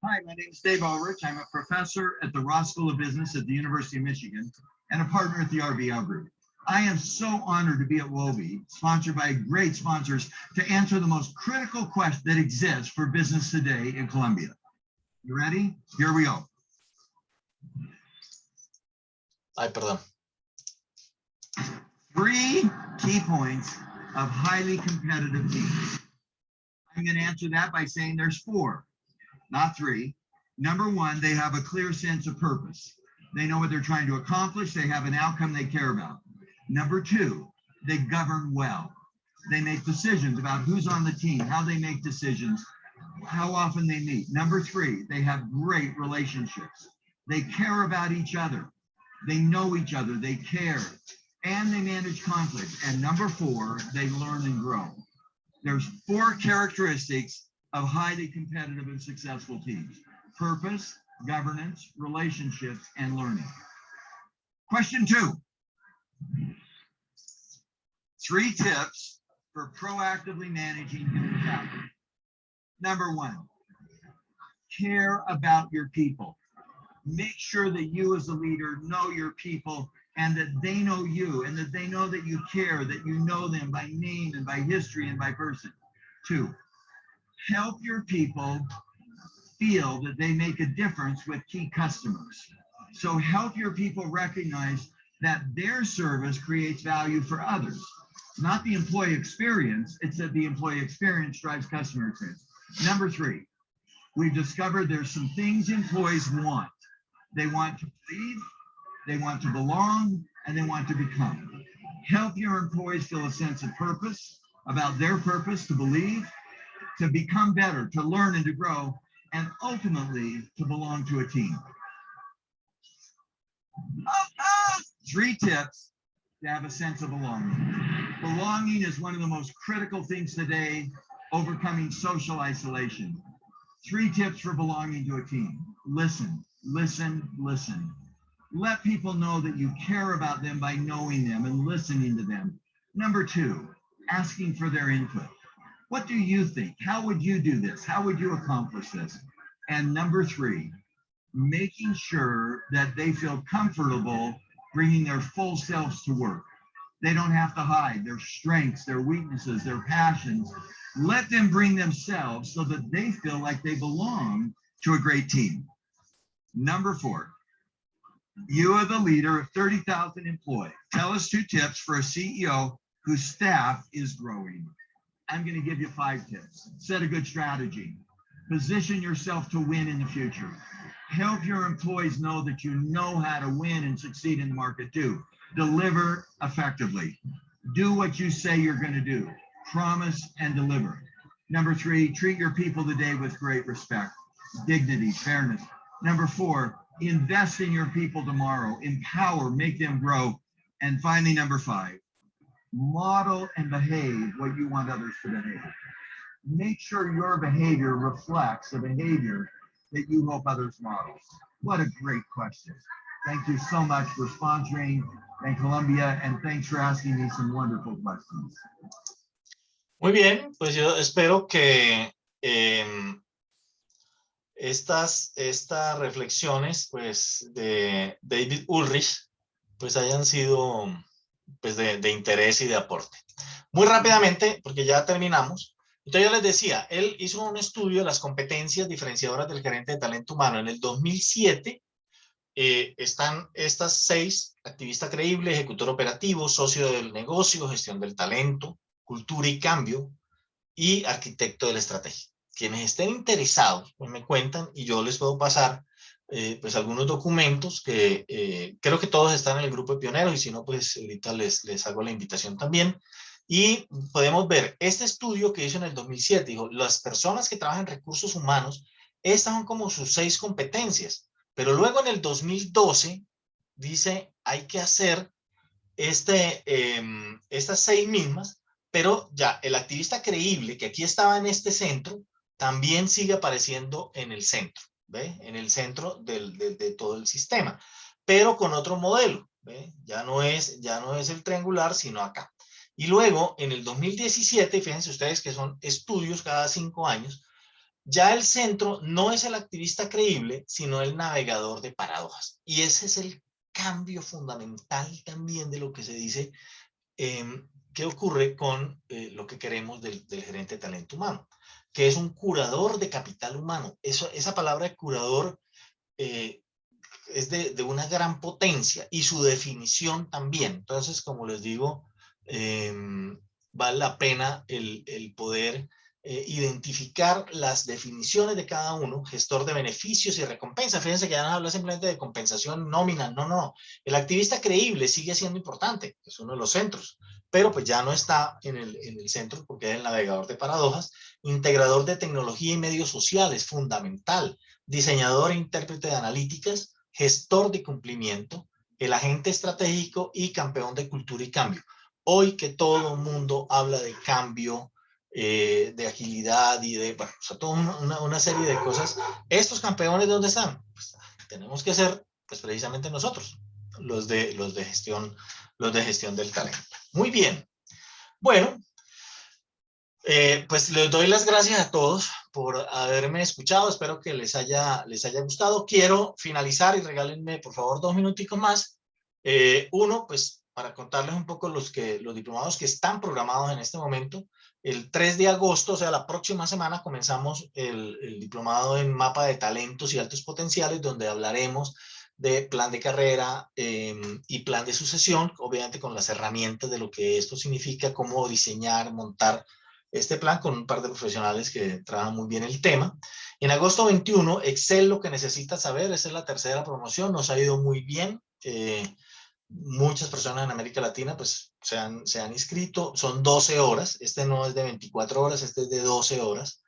Hi, my name is Dave Ulrich. I'm a professor at the Ross School of Business at the University of Michigan and a partner at the RBL Group. I am so honored to be at WOBE, sponsored by great sponsors, to answer the most critical question that exists for business today in Colombia. You ready? Here we go. Ay, perdón. 3 key points of highly competitive teams. I'm going to answer that by saying there's 4, not 3. Number 1, they have a clear sense of purpose. They know what they're trying to accomplish. They have an outcome they care about. Number 2, they govern well. They make decisions about who's on the team, how they make decisions, how often they meet. Number 3, they have great relationships. They care about each other. They know each other, they care, and they manage conflict. And number 4, they learn and grow. There's 4 characteristics of highly competitive and successful teams: purpose, governance, relationships, and learning. Question 2. 3 tips for proactively managing human capital. Number 1, care about your people. Make sure that you as a leader know your people and that they know you and that they know that you care, that you know them by name and by history and by person. 2, help your people feel that they make a difference with key customers. So help your people recognize that their service creates value for others. Not the employee experience, it's that the employee experience drives customer experience. Number 3, we've discovered there's some things employees want. They want to lead, they want to belong, and they want to become. Help your employees feel a sense of purpose, about their purpose, to believe, to become better, to learn and to grow, and ultimately to belong to a team. 3 tips to have a sense of belonging. Belonging is one of the most critical things today, overcoming social isolation. 3 tips for belonging to a team. Listen, listen, listen. Let people know that you care about them by knowing them and listening to them. Number 2, asking for their input. What do you think? How would you do this? How would you accomplish this? And number 3, making sure that they feel comfortable bringing their full selves to work. They don't have to hide their strengths, their weaknesses, their passions. Let them bring themselves so that they feel like they belong to a great team. Number 4, you are the leader of 30,000 employees. Tell us 2 tips for a CEO whose staff is growing. I'm going to give you 5 tips. Set a good strategy. Position yourself to win in the future. Help your employees know that you know how to win and succeed in the market too. Deliver effectively. Do what you say you're going to do. Promise and deliver. Number 3, treat your people today with great respect, dignity, fairness. Number 4, invest in your people tomorrow. Empower, make them grow. And finally, number 5, model and behave what you want others to behave. Make sure your behavior reflects the behavior that you hope others model. What a great question. Thank you so much for sponsoring in Colombia, and thanks for asking me some wonderful questions. Muy bien, pues yo espero que estas reflexiones pues de David Ulrich pues hayan sido pues de interés y de aporte. Muy rápidamente, porque ya terminamos. Entonces yo les decía, él hizo un estudio de las competencias diferenciadoras del gerente de talento humano. En el 2007 están estas 6: activista creíble, ejecutor operativo, socio del negocio, gestión del talento, cultura y cambio, y arquitecto de la estrategia. Quienes estén interesados, pues me cuentan y yo les puedo pasar pues algunos documentos que creo que todos están en el grupo de pioneros, y si no, pues ahorita les hago la invitación también. Y podemos ver este estudio que hizo en el 2007, dijo, las personas que trabajan en recursos humanos, estas son como sus 6 competencias, pero luego en el 2012 dice, hay que hacer estas 6 mismas, pero ya el activista creíble que aquí estaba en este centro, también sigue apareciendo en el centro, ¿ve? En el centro de todo el sistema, pero con otro modelo, ¿ve? Ya no es el triangular, sino acá. Y luego, en el 2017, fíjense ustedes que son estudios cada 5 años, ya el centro no es el activista creíble, sino el navegador de paradojas. Y ese es el cambio fundamental también de lo que se dice, qué ocurre con lo que queremos del gerente de talento humano, que es un curador de capital humano. Esa palabra de curador es de una gran potencia, y su definición también. Entonces, como les digo, vale la pena el poder identificar las definiciones de cada uno. Gestor de beneficios y recompensas. Fíjense que ya no habla simplemente de compensación nómina, no. El activista creíble sigue siendo importante, es uno de los centros, pero pues ya no está en el centro porque es el navegador de paradojas. Integrador de tecnología y medios sociales, fundamental. Diseñador e intérprete de analíticas, gestor de cumplimiento, el agente estratégico y campeón de cultura y cambio. Hoy que todo el mundo habla de cambio, de agilidad y de, bueno, o sea, toda una serie de cosas, ¿estos campeones de dónde están? Pues tenemos que ser, pues precisamente nosotros, los de gestión del talento. Muy bien. Bueno, pues les doy las gracias a todos por haberme escuchado. Espero que les haya gustado. Quiero finalizar y regálenme, por favor, 2 minuticos más. Uno, pues para contarles un poco los diplomados que están programados en este momento. El 3 de agosto, o sea, la próxima semana, comenzamos el diplomado en mapa de talentos y altos potenciales, donde hablaremos de plan de carrera y plan de sucesión, obviamente con las herramientas de lo que esto significa, cómo diseñar, montar este plan con un par de profesionales que trabajan muy bien el tema. En agosto 21, Excel, lo que necesitas saber, esa es la tercera promoción, nos ha ido muy bien. Muchas personas en América Latina pues se han inscrito, son 12 horas, este no es de 24 horas, este es de 12 horas.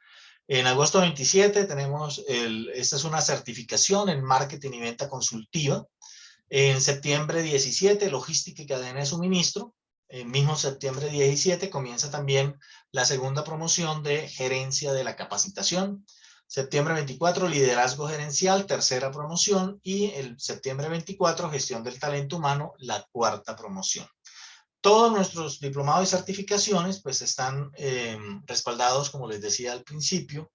En agosto 27 tenemos, esta es una certificación en marketing y venta consultiva. En septiembre 17, logística y cadena de suministro. El mismo septiembre 17 comienza también la segunda promoción de gerencia de la capacitación. Septiembre 24, liderazgo gerencial, tercera promoción. Y el septiembre 24, gestión del talento humano, la cuarta promoción. Todos nuestros diplomados y certificaciones pues están respaldados, como les decía al principio,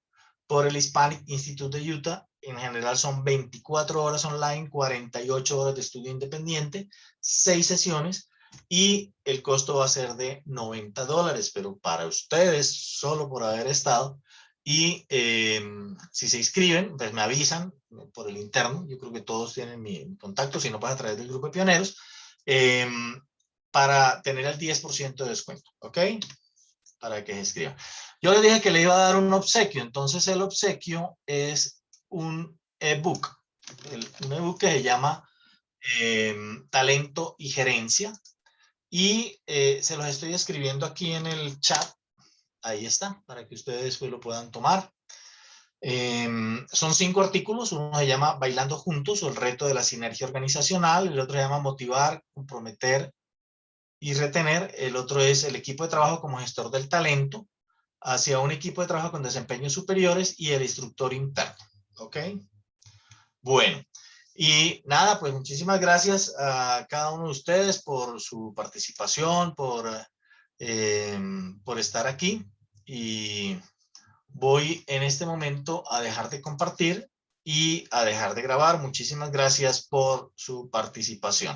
por el Hispanic Institute de Utah. En general son 24 horas online, 48 horas de estudio independiente, 6 sesiones, y el costo va a ser de $90, pero para ustedes, solo por haber estado, y si se inscriben, pues me avisan por el interno, yo creo que todos tienen mi contacto, si no, pues a través del grupo de pioneros, para tener el 10% de descuento, ¿ok? Para que se inscriban. Yo les dije que le iba a dar un obsequio, entonces el obsequio es un ebook, un ebook que se llama Talento y Gerencia, y se los estoy escribiendo aquí en el chat, ahí está, para que ustedes después lo puedan tomar. Son 5 artículos, uno se llama Bailando Juntos o el reto de la sinergia organizacional, el otro se llama Motivar, comprometer y retener, el otro es el equipo de trabajo como gestor del talento hacia un equipo de trabajo con desempeños superiores, y el instructor interno, ¿ok? Bueno, y nada, pues muchísimas gracias a cada uno de ustedes por su participación, por estar aquí, y voy en este momento a dejar de compartir y a dejar de grabar. Muchísimas gracias por su participación.